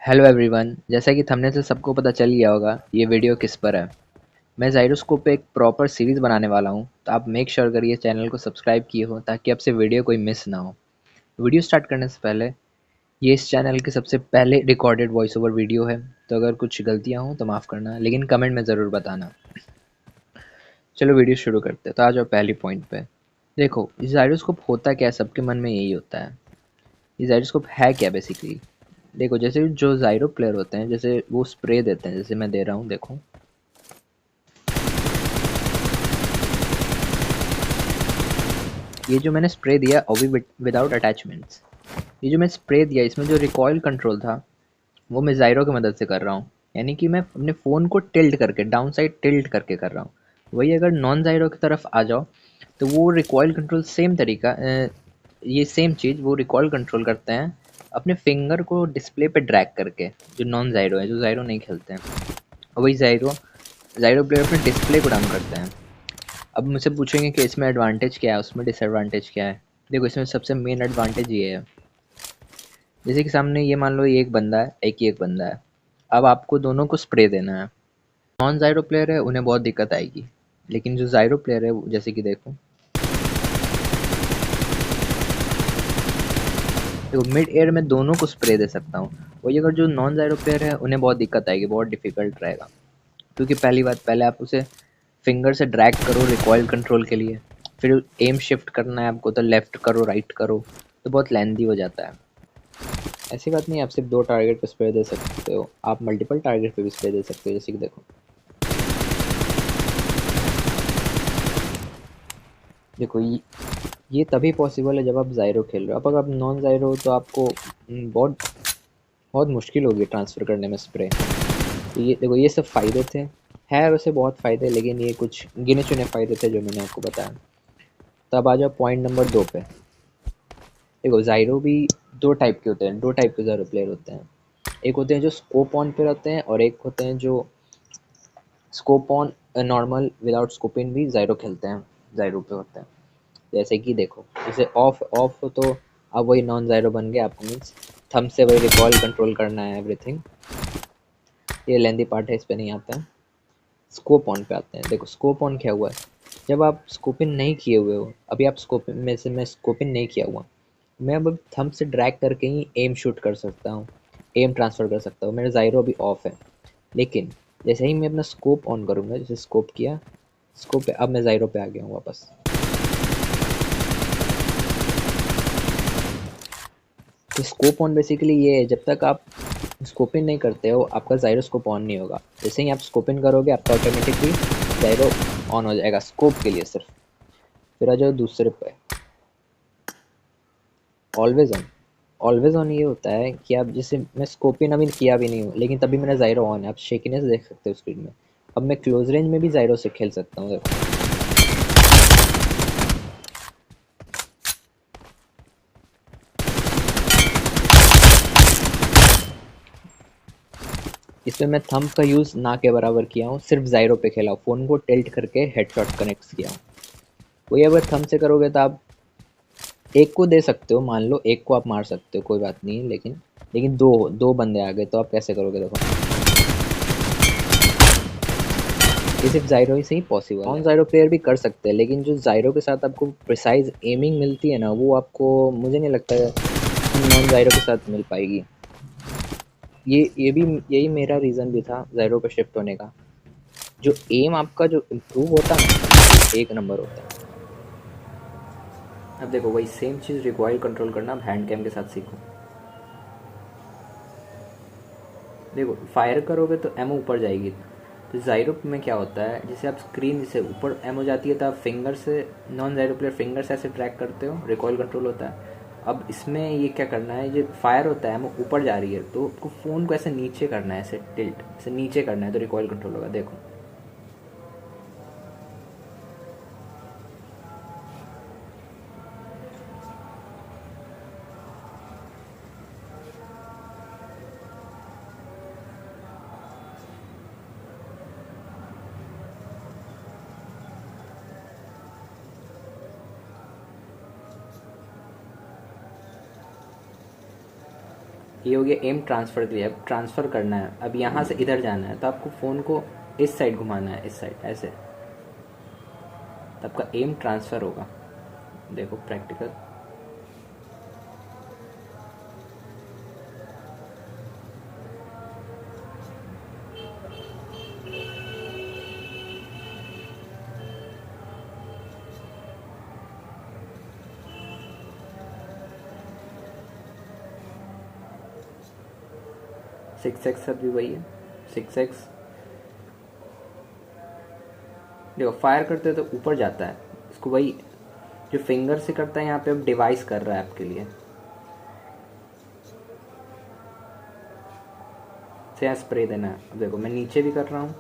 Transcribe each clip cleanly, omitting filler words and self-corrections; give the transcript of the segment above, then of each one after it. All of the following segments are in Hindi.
हेलो एवरीवन, जैसा कि थंबनेल से सबको पता चल गया होगा ये वीडियो किस पर है। मैं जाइरोस्कोप पे एक प्रॉपर सीरीज़ बनाने वाला हूँ, तो आप मेक श्योर करिए चैनल को सब्सक्राइब किए हो ताकि आपसे वीडियो कोई मिस ना हो। वीडियो स्टार्ट करने से पहले ये इस चैनल की सबसे पहले रिकॉर्डेड वॉइस ओवर वीडियो है, तो अगर कुछ गलतियाँ हों तो माफ़ करना, लेकिन कमेंट में ज़रूर बताना। चलो वीडियो शुरू करते हैं। तो आ जाओ पहली पॉइंट पे। देखो, ये जाइरोस्कोप होता क्या है, सबके मन में यही होता है। ये जाइरोस्कोप है क्या बेसिकली? देखो, जैसे जो जाइरो प्लेयर होते हैं, जैसे वो स्प्रे देते हैं, जैसे मैं दे रहा हूँ, देखो। ये जो मैंने स्प्रे दिया और भी विदाउट अटैचमेंट्स, ये जो मैं स्प्रे दिया इसमें जो रिकॉइल कंट्रोल था वो मैं जाइरो की मदद से कर रहा हूँ। यानी कि मैं अपने फ़ोन को टिल्ट करके, डाउन साइड टिल्ट करके कर रहा हूँ। वही अगर नॉन जाइरो की तरफ आ जाओ तो वो रिकॉइल कंट्रोल सेम तरीका, ये सेम चीज़ वो रिकॉइल कंट्रोल करते हैं अपने फिंगर को डिस्प्ले पे ड्रैग करके, जो नॉन जाइरो है, जो जाइरो नहीं खेलते हैं। और वही जाइरो जाइरो प्लेयर अपने डिस्प्ले को डाउन करते हैं। अब मुझसे पूछेंगे कि इसमें एडवांटेज क्या है, उसमें डिसएडवांटेज क्या है। देखो, इसमें सबसे मेन एडवांटेज ये है, जैसे कि सामने ये मान लो ये एक बंदा है, एक बंदा है। अब आपको दोनों को स्प्रे देना है। नॉन जाइरो प्लेयर है उन्हें बहुत दिक्कत आएगी, लेकिन जो जाइरो प्लेयर है जैसे कि देखो, मिड एयर में दोनों को स्प्रे दे सकता हूँ। वही अगर जो नॉन जाइरो प्लेयर है उन्हें बहुत दिक्कत आएगी, बहुत डिफिकल्ट रहेगा। क्योंकि पहली बात, पहले आप उसे फिंगर से ड्रैग करो रिकॉइल कंट्रोल के लिए, फिर एम शिफ्ट करना है आपको तो लेफ्ट करो राइट करो, तो बहुत लेंदी हो जाता है। ऐसी बात नहीं, आप सिर्फ 2 टारगेट पे स्प्रे दे सकते हो, आप मल्टीपल टारगेट पे भी स्प्रे दे सकते हो। जैसे कि देखो, देखो ये तभी पॉसिबल है जब आप ज़ाइरो खेल रहे हो। अब अगर आप नॉन ज़ाइरो हो तो आपको बहुत बहुत मुश्किल होगी ट्रांसफ़र करने में स्प्रे। तो ये देखो, ये सब फ़ायदे थे। है वैसे बहुत फ़ायदे, लेकिन ये कुछ गिने-चुने फ़ायदे थे जो मैंने आपको बताया। तब आ जाओ पॉइंट नंबर 2 पे। देखो, ज़ाइरो भी 2 टाइप के होते हैं, 2 टाइप के ज़ाइरो प्लेयर होते हैं। एक होते हैं जो स्कोप ऑन पे रहते हैं, और एक होते हैं जो scope on normal without scoping भी ज़ाइरो खेलते हैं, ज़ाइरो पे होते हैं। जैसे कि देखो, जैसे ऑफ ऑफ हो तो अब वही नॉन ज़ाइरो बन गया, आपको मीन्स थंब से वही रिकॉल कंट्रोल करना है एवरीथिंग। ये लेंदी पार्ट है, इस पे नहीं आता है। स्कोप ऑन पे आते हैं। देखो, स्कोप ऑन क्या हुआ है, जब आप स्कोपिंग नहीं किए हुए हो, अभी आप स्कोपिंग में से, मैं स्कोपिंग नहीं किया हुआ, मैं अब थंब से ड्रैग करके ही एम शूट कर सकता हूँ, एम ट्रांसफ़र कर सकता हूँ। मेरा ज़ाइरो अभी ऑफ है, लेकिन जैसे ही मैं अपना स्कोप ऑन करूँगा, जैसे स्कोप किया, स्कोप पे अब मैं ज़ाइरो पे आ गया हूँ वापस। तो स्कोप ऑन बेसिकली ये है, जब तक आप स्कोपिंग नहीं करते हो आपका ज़ाइरो स्कोप ऑन नहीं होगा। जैसे ही आप स्कोपिंग करोगे आपका ऑटोमेटिकली ज़ाइरो ऑन हो जाएगा, स्कोप के लिए सिर्फ। फिर आ जाओ दूसरे पे, ऑलवेज ऑन। ऑलवेज ऑन ये होता है कि आप, जैसे मैं स्कोपिंग अभी किया भी नहीं हूँ लेकिन तभी मेरा ज़ाइरो ऑन है, आप शेकिनेस देख सकते हो स्क्रीन में। अब मैं क्लोज रेंज में भी ज़ाइरो से खेल सकता हूँ, देखो। इसमें मैं थंब का यूज़ ना के बराबर किया हूँ, सिर्फ ज़ाइरो पे खेला हूँ, फ़ोन को टिल्ट करके हेडशॉट कनेक्ट किया हूँ। वही अगर थंब से करोगे तो आप एक को दे सकते हो, मान लो एक को आप मार सकते हो, कोई बात नहीं है, लेकिन दो दो बंदे आ गए तो आप कैसे करोगे? देखो, ये सिर्फ ज़ाइरो ही से ही पॉसिबल है। नॉन ज़ाइरो प्लेयर भी कर सकते हैं, लेकिन जो ज़ाइरो के साथ आपको प्रिसाइज एमिंग मिलती है ना, वो आपको, मुझे नहीं लगता है नॉन ज़ाइरो के साथ मिल पाएगी। ये भी यही मेरा रीज़न भी था ज़ाइरो पे शिफ्ट होने का। जो एम आपका जो इम्प्रूव होता है ना, एक नंबर होता है। अब देखो, वही सेम चीज़ रिकॉइल कंट्रोल करना अब हैंड कैम के साथ सीखो। देखो, फायर करोगे तो एमओ ऊपर जाएगी। तो ज़ाइरो में क्या होता है, जैसे आप स्क्रीन से ऊपर एमओ जाती है तो आप फिंगर से, नॉन ज़ाइरो प्लेयर फिंगर से ऐसे ट्रैक करते हो, रिकॉइल कंट्रोल होता है। अब इसमें ये क्या करना है, जो फायर होता है एमओ ऊपर जा रही है तो आपको फ़ोन को ऐसे नीचे करना है, ऐसे टिल्ट, ऐसे नीचे करना है तो रिकॉइल कंट्रोल होगा। देखो, ये हो गया एम ट्रांसफ़र के लिए। अब ट्रांसफ़र करना है, अब यहाँ से इधर जाना है तो आपको फ़ोन को इस साइड घुमाना है, इस साइड ऐसे, तो आपका एम ट्रांसफ़र होगा। देखो प्रैक्टिकल। सिक्स एक्स भी वही है, 6x। देखो फायर करते हो तो ऊपर जाता है, इसको वही जो फिंगर से करता है यहाँ पे अब डिवाइस कर रहा है आपके लिए। से यहाँ स्प्रे देना है। अब देखो मैं नीचे भी कर रहा हूँ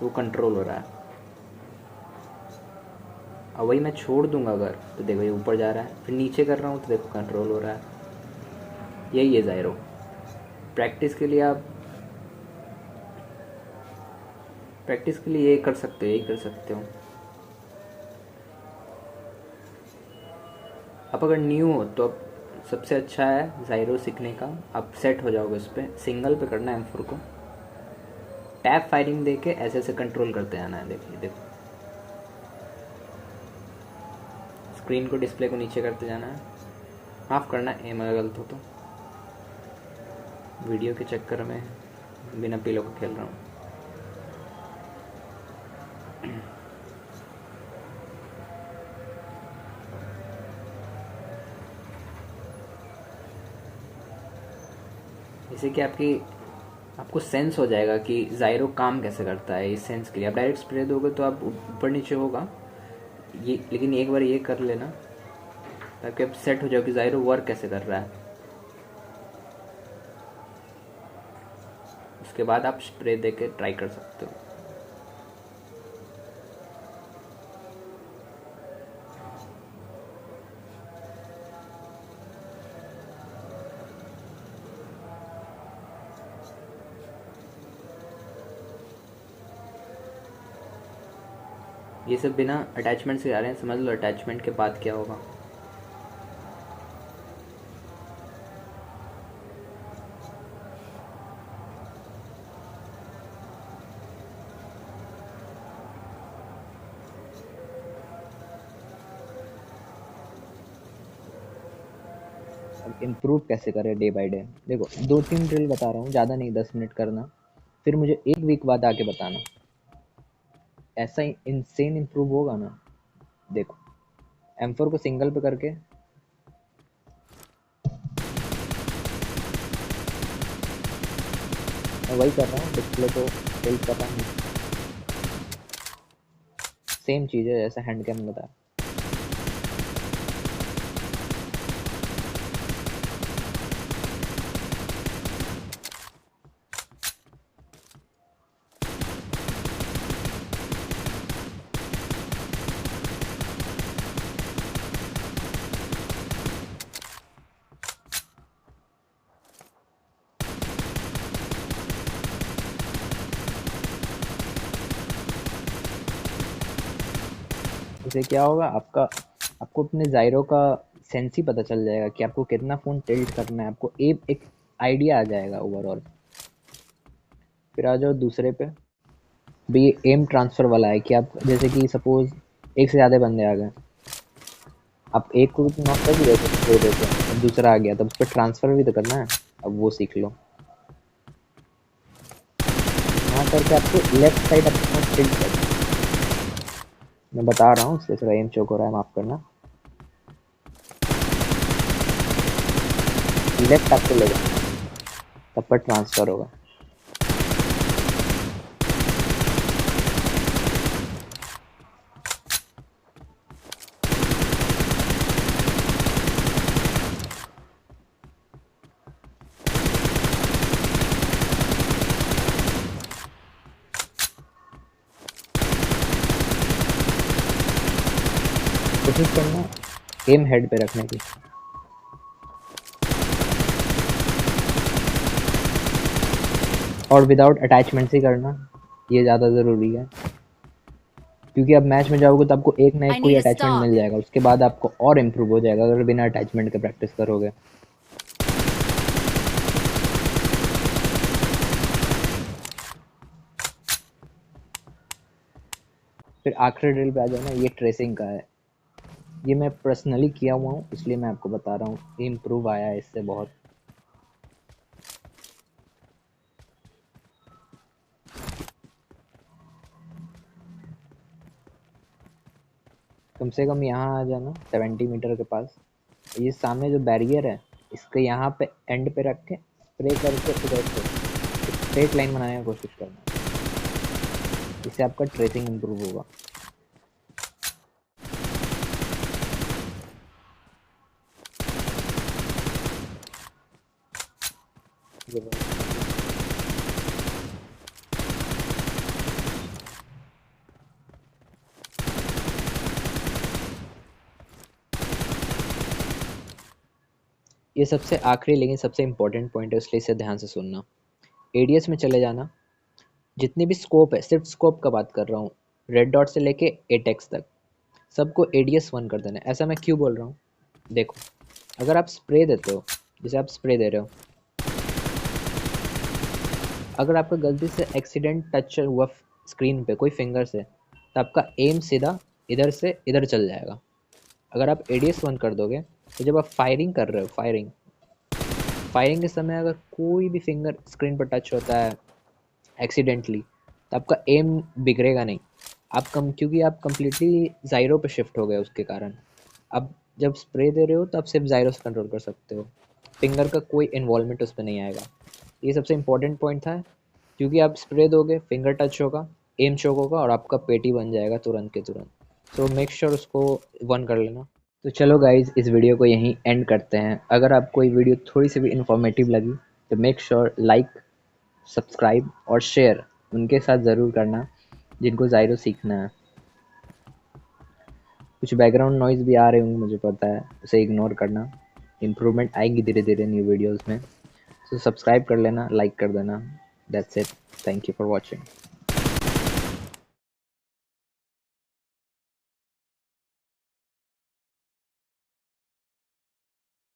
तो कंट्रोल हो रहा है। अब वही मैं छोड़ दूंगा अगर, तो देखो ये ऊपर जा रहा है, फिर नीचे कर रहा हूँ तो देखो कंट्रोल हो रहा है। यही है ज़ायरो। प्रैक्टिस के लिए आप, प्रैक्टिस के लिए ये कर सकते हो, यही कर सकते हो। आप अगर न्यू हो तो सबसे अच्छा है ज़ायरो सीखने का, आप सेट हो जाओगे उस पर। सिंगल पे करना है M4 को, टैप फायरिंग दे के ऐसे ऐसे कंट्रोल करते आना है। देखिए देखो, स्क्रीन को, डिस्प्ले को नीचे करते जाना है। माफ़ करना एम अगर गलत हो तो, वीडियो के चक्कर में बिना पिलो को खेल रहा हूँ। जैसे कि आपको सेंस हो जाएगा कि ज़ायरो काम कैसे करता है। इस सेंस के लिए आप डायरेक्ट स्प्रे दोगे तो आप ऊपर नीचे होगा ये, लेकिन एक बार ये कर लेना ताकि आप सेट हो जाओ कि ज़ायरो वर्क कैसे कर रहा है। उसके बाद आप स्प्रे दे के ट्राई कर सकते हो। ये सब बिना अटैचमेंट से आ रहे हैं, समझ लो अटैचमेंट के बाद क्या होगा। अब इम्प्रूव कैसे करें डे बाय डे। देखो 2-3 ड्रिल बता रहा हूँ, ज़्यादा नहीं, 10 मिनट करना, फिर मुझे 1 वीक बाद आके बताना। ऐसा ही इनसेन इम्प्रूव होगा ना। देखो M4 को सिंगल पे करके, मैं वही कर रहा हूँ, डिस्प्ले को टिल्ट कर रहा हूँ। सेम चीज़ है जैसा हैंड कैम बताया। इससे क्या होगा, आपको अपने ज़ायरो का सेंस ही पता चल जाएगा कि आपको कितना फ़ोन टिल्ट करना है। आपको एक आइडिया आ जाएगा ओवरऑल। फिर आ जाओ दूसरे पे भी, एम ट्रांसफ़र वाला है कि आप जैसे कि सपोज़ एक से ज़्यादा बंदे आ गए, आप एक को नॉक कर दिया तो देते, अब दूसरा आ गया तब उस पर ट्रांसफ़र भी तो करना है। अब वो सीख लो। यहाँ करके आपको लेफ्ट साइड अपना टिल्ट करना है। मैं बता रहा हूँ, इससे थोड़ा एम चोक हो रहा है, माफ़ करना। लेफ्ट आपको ले जाना है, तब पर ट्रांसफ़र होगा। कोशिश करना एम हेड पे रखने की। और विदाउट अटैचमेंट ही करना, ये ज़्यादा ज़रूरी है, क्योंकि अब मैच में जाओगे तो आपको एक ना एक कोई अटैचमेंट मिल जाएगा, उसके बाद आपको और इम्प्रूव हो जाएगा अगर बिना अटैचमेंट के प्रैक्टिस करोगे। फिर आखिरी ड्रिल पे आ जाओ ना, ये ट्रेसिंग का है। ये मैं पर्सनली किया हुआ हूँ, इसलिए मैं आपको बता रहा हूँ, इम्प्रूव आया है इससे बहुत। कम से कम यहाँ आ जाना 70 मीटर के पास। ये सामने जो बैरियर है, इसके यहाँ पे एंड पे रख के स्प्रे करके इधर से स्ट्रेट लाइन बनाने की कोशिश करना, इससे आपका ट्रेसिंग इम्प्रूव होगा। ये सबसे आखिरी लेकिन सबसे इम्पोर्टेंट पॉइंट है, इसलिए इसे ध्यान से सुनना। एडीएस में चले जाना, जितनी भी स्कोप है, सिर्फ स्कोप का बात कर रहा हूँ, रेड डॉट से लेके एटेक्स तक सबको एडीएस 1 कर देना है। ऐसा मैं क्यों बोल रहा हूँ, देखो, अगर आप स्प्रे देते हो, जैसे आप स्प्रे दे रहे हो, अगर आपका गलती से एक्सीडेंट टच हुआ स्क्रीन पे कोई फिंगर से, तो आपका एम सीधा इधर से इधर चल जाएगा। अगर आप एडीएस 1 कर दोगे, तो जब आप फायरिंग कर रहे हो, फायरिंग के समय अगर कोई भी फिंगर स्क्रीन पर टच होता है एक्सीडेंटली, तो आपका एम बिगड़ेगा नहीं। आप कम, क्योंकि आप कंप्लीटली ज़ायरो पे शिफ्ट हो गए उसके कारण। अब जब स्प्रे दे रहे हो तो आप सिर्फ ज़ायरो से कंट्रोल कर सकते हो, फिंगर का कोई इन्वॉल्वमेंट उस पर नहीं आएगा। ये सबसे इम्पोर्टेंट पॉइंट था, क्योंकि आप स्प्रे दोगे, फिंगर टच होगा, एम चोक होगा और आपका पेटी बन जाएगा तुरंत के तुरंत। सो मेक श्योर उसको 1 कर लेना। तो चलो गाइज़, इस वीडियो को यहीं एंड करते हैं। अगर आपको ये वीडियो थोड़ी सी भी इन्फॉर्मेटिव लगी, तो मेक श्योर लाइक, सब्सक्राइब और शेयर उनके साथ ज़रूर करना जिनको ज़ायरो सीखना है। कुछ बैकग्राउंड नॉइज़ भी आ रहे होंगे, मुझे पता है, उसे इग्नोर करना। इम्प्रूवमेंट आएगी धीरे धीरे न्यू वीडियोज़ में। सो सब्सक्राइब कर लेना, लाइक कर देना। That's it. Thank you for watching.